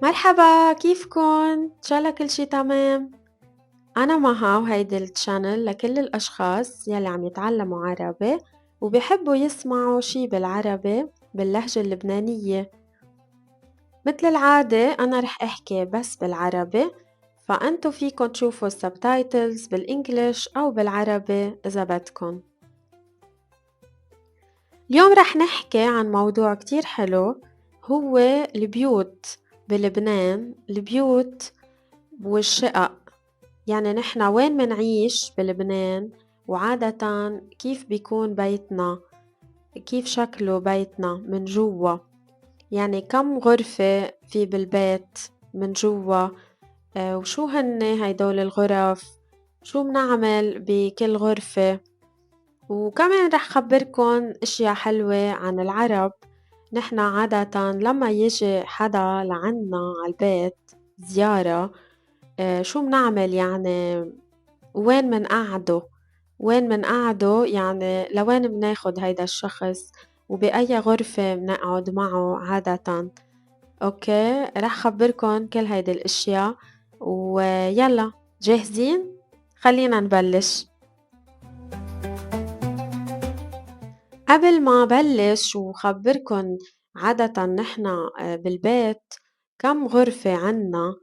مرحبا، كيفكن؟ إن شاء الله كل شي تمام. أنا مها وهيدي التشانل لكل الأشخاص يلي عم يتعلموا عربي وبيحبوا يسمعوا شي بالعربي باللهجة اللبنانية. مثل العادة أنا رح أحكي بس بالعربي، فأنتو فيكن تشوفوا السبتايتلز بالإنجليش أو بالعربي إذا بدكن. اليوم رح نحكي عن موضوع كتير حلو، هو البيوت بلبنان، البيوت والشقق. يعني نحن وين منعيش بلبنان، وعادة كيف بيكون بيتنا، كيف شكله بيتنا من جوا، يعني كم غرفة في بالبيت من جوا، وشو هن هيدول الغرف، شو بنعمل بكل غرفة. وكمان رح خبركن اشياء حلوة عن العرب. نحن عادة لما يجي حدا لعنا عالبيت زيارة، شو بنعمل يعني، وين منقعده يعني لوين بناخد هيدا الشخص وبأي غرفة بنقعد معه عادة. اوكي، رح خبركن كل هيدي الاشياء، ويلا جاهزين؟ خلينا نبلش. قبل ما بلش وخبركن عادة نحن بالبيت كم غرفة عنا،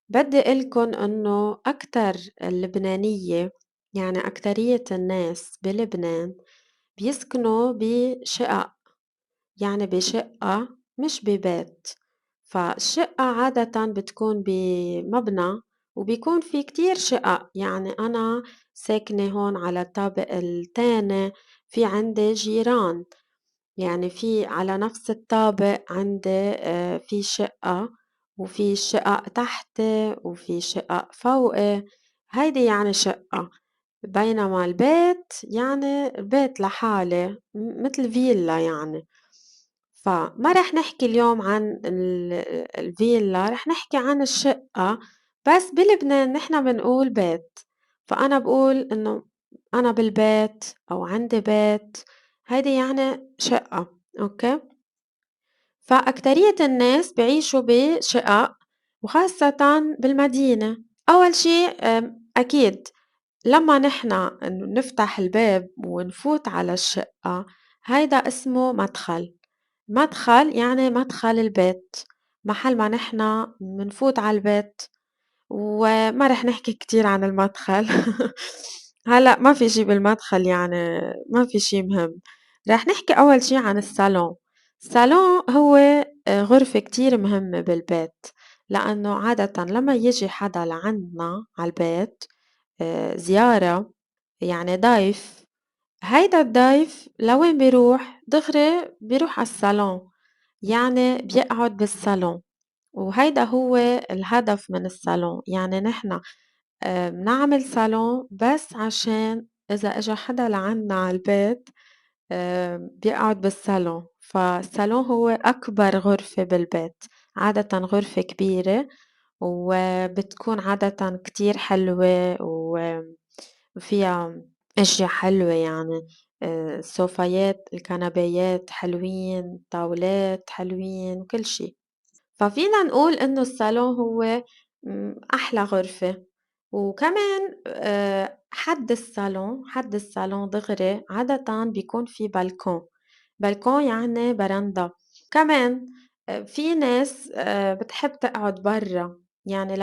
بدي قلكن انه اكتر اللبنانية، يعني اكترية الناس بلبنان بيسكنوا بشقق، يعني بشقة مش ببيت. فالشقة عادة بتكون بمبنى وبيكون في كتير شقق، يعني أنا ساكنة هون على الطابق التاني، في عندي جيران، يعني في على نفس الطابق عندي في شقة، وفي شقق تحتي وفي شقق فوقي. هيدي يعني شقة، بينما البيت يعني بيت لحالي متل فيلا يعني. فما رح نحكي اليوم عن الفيلا، رح نحكي عن الشقة. بس بلبنان نحن بنقول بيت، فأنا بقول إنه أنا بالبيت أو عندي بيت، هيدي يعني شقة. أوكي، فأكترية الناس بيعيشوا بشقق، وخاصة بالمدينة. أول شي أكيد لما نحن نفتح الباب ونفوت على الشقة، هيدا اسمه مدخل. مدخل يعني مدخل البيت، محل ما نحن منفوت على البيت. وما رح نحكي كتير عن المدخل هلأ ما في شي بالمدخل، يعني ما في شي مهم. رح نحكي أول شي عن الصالون. الصالون هو غرفة كتير مهمة بالبيت، لأنه عادة لما يجي حدا لعندنا عالبيت زيارة، يعني ضيف، هيدا الضيف لوين بيروح؟ دغري بيروح عالصالون، يعني بيقعد بالصالون. وهيدا هو الهدف من الصالون، يعني نحن بنعمل صالون بس عشان إذا إجا حدا لعنا عالبيت بيقعد بالصالون. فالصالون هو أكبر غرفة بالبيت، عادة غرفة كبيرة، وبتكون عادة كتير حلوة وفيها أشياء حلوة، يعني السوفايات الكنبايات حلوين، طاولات حلوين، وكل شي. ففينا نقول إنه الصالون هو أحلى غرفة. وكمان حد الصالون دغري عادة بيكون في بالكون. بالكون يعني برندا. كمان في ناس بتحب تقعد برا، يعني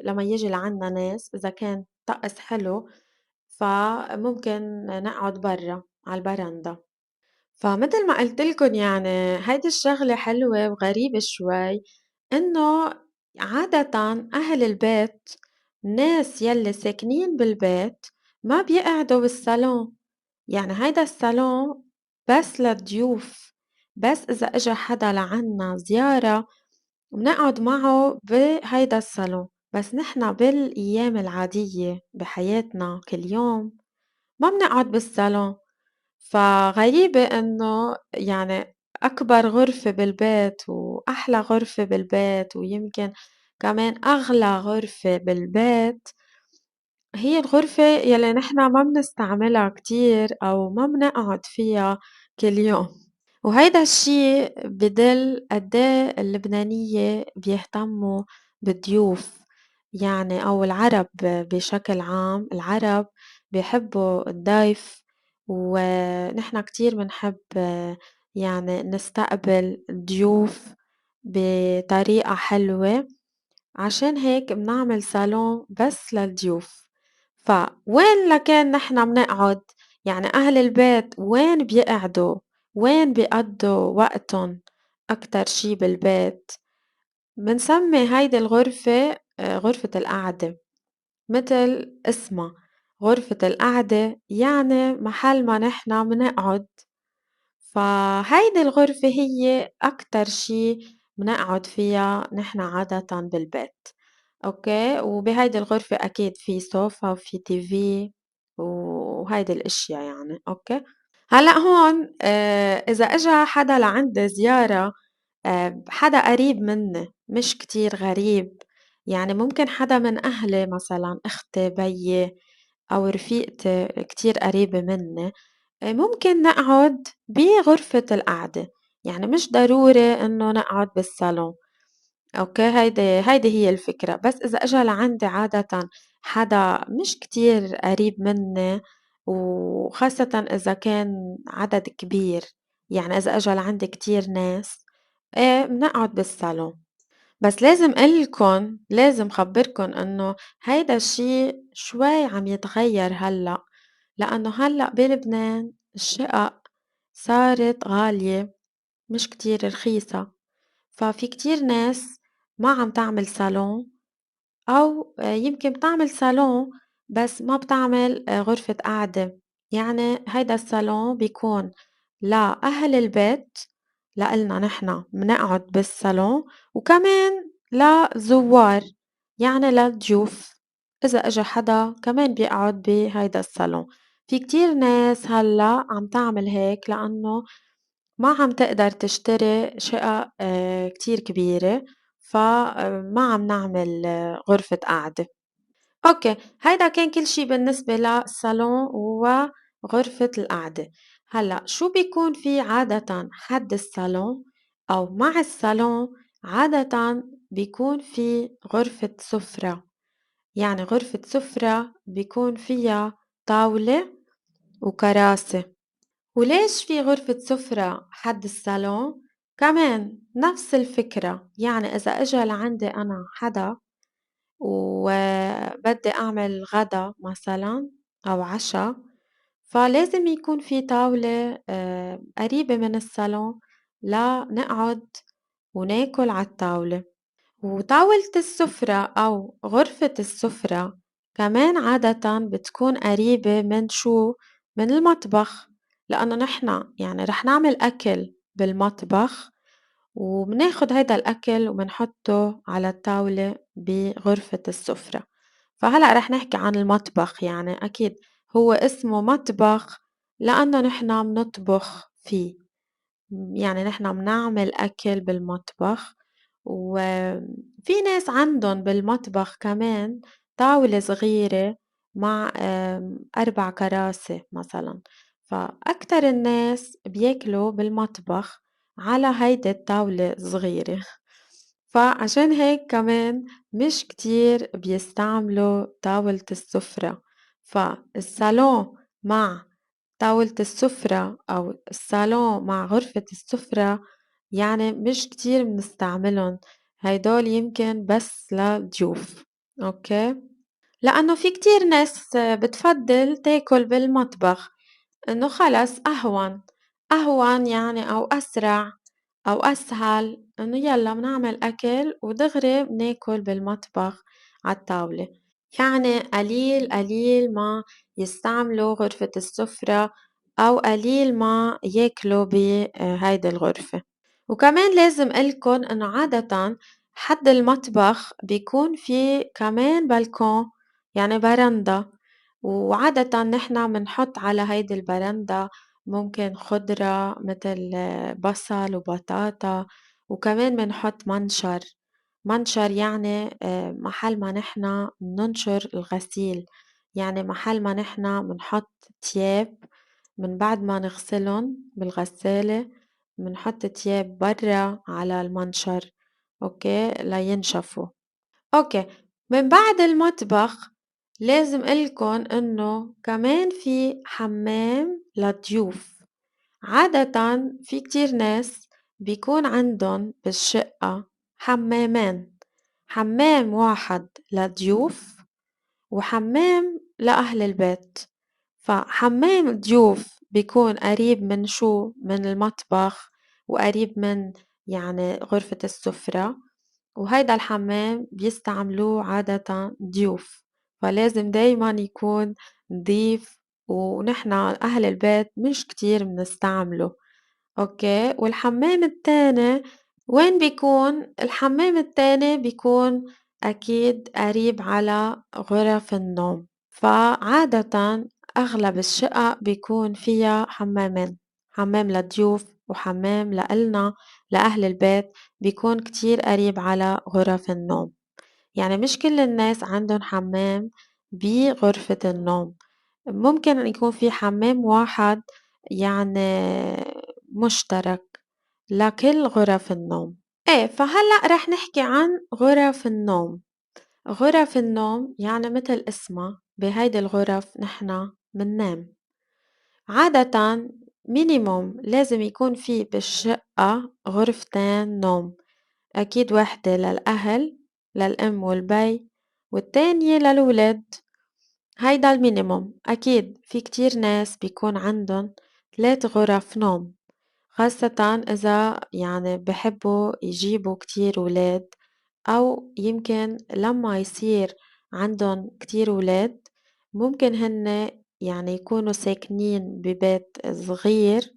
لما يجي لعنا ناس إذا كان طقس حلو فممكن نقعد برا على البرندة. فمتل ما قلت لكم، يعني هيدي الشغلة حلوة وغريبة شوي، إنه عادة أهل البيت، الناس يلي ساكنين بالبيت ما بيقعدوا بالصالون. يعني هيدا الصالون بس للضيوف، بس إذا إجا حدا لعنا زيارة بنقعد معه بهيدا الصالون. بس نحنا بالأيام العادية بحياتنا كل يوم ما بنقعد بالصالون. فغريبة إنه يعني أكبر غرفة بالبيت وأحلى غرفة بالبيت ويمكن كمان أغلى غرفة بالبيت هي الغرفة يلي نحنا ما بنستعملها كتير أو ما بنقعد فيها كل يوم. وهيدا الشي بدل قد إيه اللبنانية بيهتموا بالضيوف، يعني أو العرب بشكل عام، العرب بيحبّوا الضيف، ونحن كتير منحب يعني نستقبل الضيوف بطريقة حلوة، عشان هيك منعمل صالون بس للضيوف. فوين لكان نحن منقعد؟ يعني أهل البيت وين بيقعدوا؟ وين بيقضّوا وقتُن أكتر شي بالبيت؟ منسمّي هيدي الغرفة غرفة القعدة، متل اسما غرفة القعدة، يعني محل ما نحن منقعد. فهيدي الغرفة هي أكتر شي منقعد فيها نحن عادةً بالبيت، أوكي؟ وبهيدي الغرفة أكيد في صوفا وفي TV وهيدي الأشيا يعني، أوكي؟ هلأ هون إذا إجا حدا لعندي زيارة حدا قريب منّي مش كتير غريب، يعني ممكن حدا من أهلي مثلًا أختي، بيي أو رفيقتي كتير قريبة منّي، ممكن نقعد بغرفة القعدة، يعني مش ضروري إنه نقعد بالصالون. أوكي، هيدي هي الفكرة، بس إذا إجا لعندي عادةً حدا مش كتير قريب منّي، وخاصةً إذا كان عدد كبير، يعني إذا إجا لعندي كتير ناس، إيه بنقعد بالصالون. بس لازم قلكن لازم خبّركن إنه هيدا الشي شوي عم يتغيّر هلّأ، لإنه هلّأ بلبنان الشقق صارت غالية مش كتير رخيصة. ففي كتير ناس ما عم تعمل صالون أو يمكن بتعمل صالون بس ما بتعمل غرفة قعدة، يعني هيدا الصالون بيكون لأهل البيت لإلنا نحن منقعد بالصالون، وكمان لزوّار يعني للضيوف إذا إجا حدا كمان بيقعد بهيدا الصالون. في كتير ناس هلّأ عم تعمل هيك لإنه ما عم تقدر تشتري شقق كتير كبيرة، فما عم نعمل غرفة قعدة. أوكي، هيدا كان كل شي بالنسبة للصالون وغرفة القعدة. هلأ شو بيكون في عادةً حد الصالون أو مع الصالون عادةً بيكون في غرفة سُفرة، يعني غرفة سُفرة بيكون فيها طاولة وكراسي. وليش في غرفة سفرة حد الصالون؟ كمان نفس الفكرة، يعني إذا إجا لعندي أنا حدا وبدي أعمل غدا مثلا أو عشا، فلازم يكون في طاولة قريبة من الصالون لنقعد وناكل عالطاولة. وطاولة السفرة أو غرفة السفرة كمان عادةً بتكون قريبة من شو؟ من المطبخ، لأنه نحن يعني رح نعمل أكل بالمطبخ وبناخد هيدا الأكل وبنحطّه على الطاولة بغرفة السفرة. فهلأ رح نحكي عن المطبخ، يعني أكيد هو اسمه مطبخ لأنه نحن منطبخ فيه. يعني نحن منعمل أكل بالمطبخ، وفي ناس عندُن بالمطبخ كمان طاولة صغيرة مع 4 كراسي مثلًا، فأكتر الناس بياكلوا بالمطبخ على هيدي الطاولة الصغيرة. فعشان هيك كمان مش كتير بيستعملوا طاولة السفرة، فالصالون مع طاولة السفرة أو الصالون مع غرفة السفرة يعني مش كتير بنستعملن، هيدول يمكن بس للضيوف. أوكي، لأنه في كتير ناس بتفضّل تاكل بالمطبخ، إنه خلص أهون، أهون يعني أو أسرع أو أسهل إنه يلّا منعمل أكل ودغري بناكل بالمطبخ عالطاولة. يعني قليل قليل ما يستعملوا غرفة السفرة أو قليل ما ياكلوا بهيدي الغرفة. وكمان لازم قلكن إنه عادةً حد المطبخ بيكون في كمان بلكون، يعني برندا، وعادةً نحن منحط على هيدي البرندا ممكن خضرة متل بصل وبطاطا، وكمان منحط منشر. منشر يعني محل ما نحن مننشر الغسيل، يعني محل ما نحن منحط تياب من بعد ما نغسلن بالغسالة منحط تياب برّا على المنشر، أوكي، لينشفوا. أوكي، من بعد المطبخ لازم قلكن إنه كمان في حمّام للضيوف. عادةً في كتير ناس بيكون عندن بالشقة حمّامين، حمّام واحد للضيوف وحمّام لأهل البيت. فحمّام الضيوف بيكون قريب من شو؟ من المطبخ وقريب من يعني غرفة السُفرة، وهيدا الحمّام بيستعملوه عادةً ضيوف، فلازم دايمًا يكون نضيف ونحن أهل البيت مش كتير منستعمله. أوكي، والحمّام التاني وين بيكون؟ الحمّام التاني بيكون أكيد قريب على غرف النوم. فعادةً أغلب الشقق بيكون فيها حمّامين، حمّام للضيوف وحمّام لإلنا لأهل البيت بيكون كتير قريب على غرف النوم. يعني مش كل الناس عندُن حمّام بغرفة النوم، ممكن يكون في حمّام واحد يعني مشترك لكل غرف النوم. إيه، فهلّأ رح نحكي عن غرف النوم. غرف النوم يعني متل اسمها بهيدي الغرف نحن مننام. عادةً minimum لازم يكون في بالشقة غرفتين نوم، أكيد وحدة للأهل للأم والبي والتانية للولاد. هيدا الminimum. أكيد في كتير ناس بيكون عندن 3 غرف نوم، خاصةً إذا يعني بحبّوا يجيبوا كتير ولاد أو يمكن لمّا يصير عندن كتير ولاد ممكن هن يعني يكونوا ساكنين ببيت صغير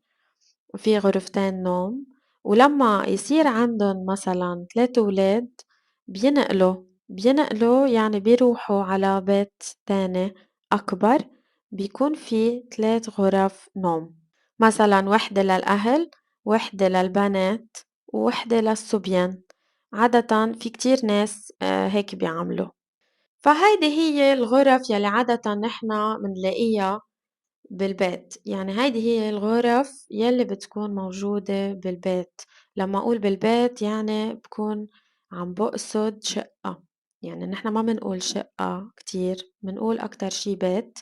وفيه غرفتين نوم، ولمّا يصير عندن مثلًا 3 ولاد بينقلوا يعني بيروحوا على بيت تاني أكبر بيكون فيه 3 غرف نوم، مثلًا وحدة للأهل، وحدة للبنات، ووحدة للصبيان. عادةً في كتير ناس هيك بيعملوا. فهيدي هي الغرف يلّي عادةً نحن منلاقيها بالبيت، يعني هيدي هي الغرف يلّي بتكون موجودة بالبيت. لمّا أقول بالبيت يعني بكون عم باقصد شقة، يعني نحن ما منقول شقة كتير، منقول أكتر شي بيت،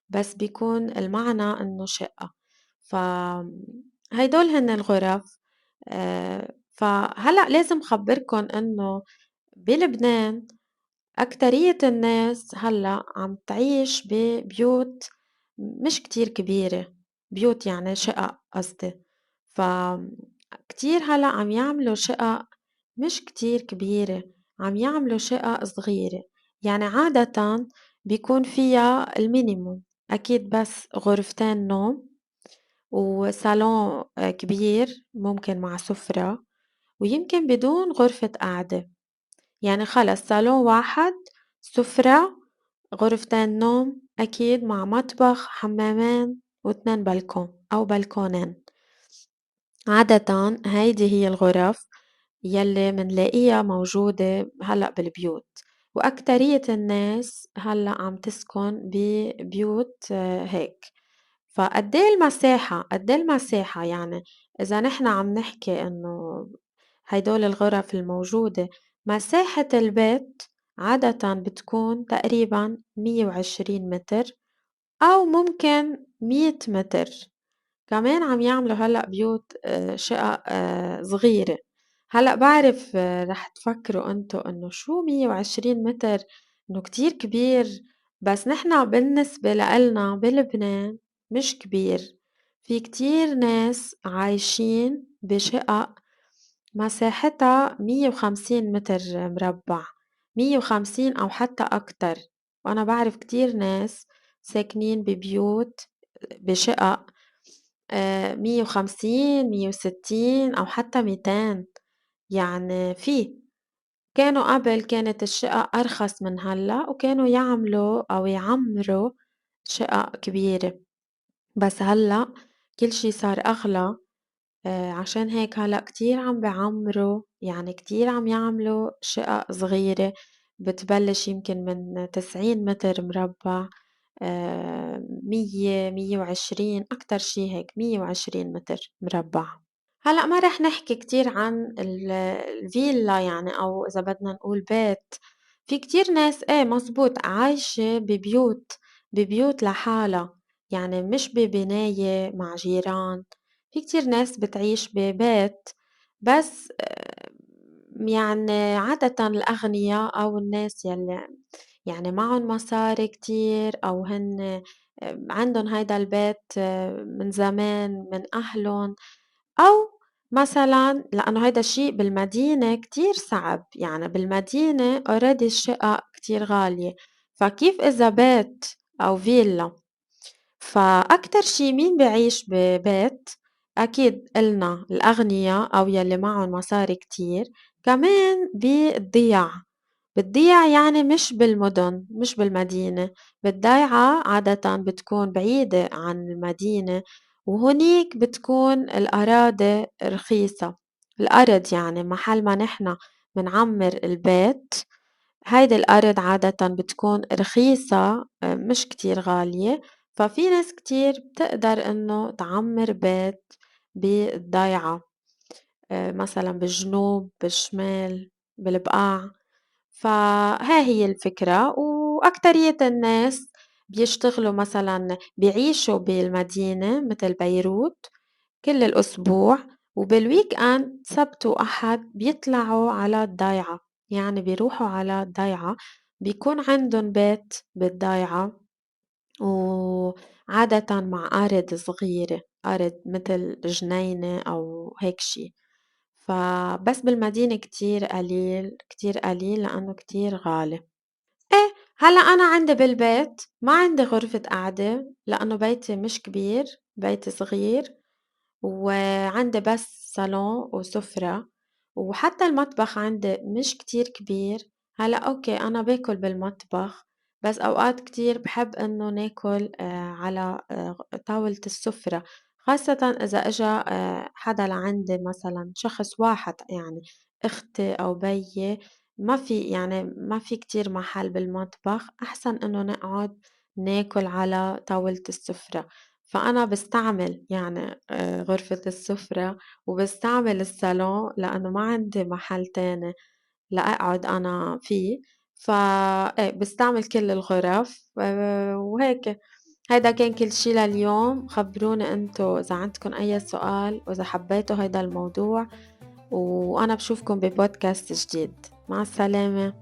بس بيكون المعنى إنه شقة. ف هيدول هن الغرف. فهلأ لازم خبّركن إنه بلبنان أكترية الناس هلّأ عم تعيش ببيوت مش كتير كبيرة، بيوت يعني شقق قصدي. كتير هلّأ عم يعملوا شقق مش كتير كبيرة، عم يعملوا شقق صغيرة، يعني عادةً بيكون فيها الminimum أكيد بس غرفتين نوم وصالون كبير ممكن مع سُفرة ويمكن بدون غرفة قعدة. يعني خلص صالون واحد، سفرة، غرفتين نوم أكيد مع مطبخ، حمامين، و2 بلكون أو بلكونين. عادةً هيدي هي الغرف يلّي منلاقيها موجودة هلأ بالبيوت، وأكترية الناس هلأ عم تسكن ببيوت هيك. فقدّيه المساحة، قدّيه المساحة يعني إذا نحن عم نحكي إنه هيدول الغرف الموجودة مساحة البيت عادةً بتكون تقريبًا 120 متر أو ممكن 100 متر. كمان عم يعملوا هلأ بيوت شقق صغيرة. هلأ بعرف رح تفكروا أنتم إنه شو 120 متر إنه كتير كبير، بس نحن بالنسبة لإلنا بلبنان مش كبير. في كتير ناس عايشين بشقق مساحتها 150 متر مربع، 150 أو حتى أكتر. وأنا بعرف كتير ناس ساكنين ببيوت بشقق 150 160 أو حتى 200. يعني كانوا قبل كانت الشقق أرخص من هلأ وكانوا يعملوا أو يعمروا شقق كبيرة، بس هلأ كل شي صار أغلى. عشان هيك هلأ كتير عم بيعمروا يعني كتير عم يعملوا شقق صغيرة بتبلش يمكن من 90 متر مربع 100 120 أكتر شي هيك 120 متر مربع. هلأ ما رح نحكي كتير عن الفيلا يعني أو إذا بدنا نقول بيت، في كتير ناس إيه مزبوط عايشة ببيوت لحالها، يعني مش ببناية مع جيران، في كتير ناس بتعيش ببيت بس يعني عادةً الأغنيا أو الناس يلّي يعني معهُن مصاري كتير أو هن عندُن هيدا البيت من زمان من أهلُن أو مثلًا لإنه هيدا الشي بالمدينة كتير صعب، يعني بالمدينة already الشقق كتير غالية، فكيف إذا بيت أو فيلا؟ فأكتر شي مين بيعيش ببيت؟ أكيد إلنا الأغنيا أو يلّي معُن مصاري كتير، كمان بالضياع يعني مش بالمُدن، مش بالمدينة، بالضيعة عادةً بتكون بعيدة عن المدينة، وهونيك بتكون الأراضي رخيصة، الأرض يعني محل ما نحن منعمّر البيت هيدي الأرض عادةً بتكون رخيصة مش كتير غالية، ففي ناس كتير بتقدر إنه تعمّر بيت بالضيعة مثلًا بالجنوب، بالشمال، بالبقاع. فها هي الفكرة وأكترية الناس بيشتغلوا مثلا بيعيشوا بالمدينة متل بيروت كل الأسبوع وبالويك أند سبت وأحد بيطلعوا على الضيعة يعني بيروحوا على الضيعة بيكون عندهم بيت بالضيعة وعادة مع أرض صغيرة أرض متل جنينة أو هيك شي فبس بالمدينة كتير قليل لأنه كتير غالي. إيه هلأ أنا عندي بالبيت ما عندي غرفة قعدة لأنه بيتي مش كبير بيتي صغير وعندي بس صالون وسفرة وحتى المطبخ عندي مش كتير كبير هلأ أوكي أنا باكل بالمطبخ بس أوقات كتير بحب إنه ناكل على طاولة السفرة خاصة إذا إجا حدا لعندي مثلا شخص واحد يعني أختي أو بيي ما في كتير محل بالمطبخ أحسن إنه نقعد ناكل على طاولة السفرة فأنا باستعمل يعني غرفة السفرة، وباستعمل الصالون لإنه ما عندي محل تاني لأقعد أنا فيه، إيه باستعمل كل الغرف وهيك، هيدا كان كل شي لليوم، خبروني انتو إذا عندكن أي سؤال وإذا حبيتوا هيدا الموضوع، وأنا بشوفكن ببودكاست جديد، مع السلامة.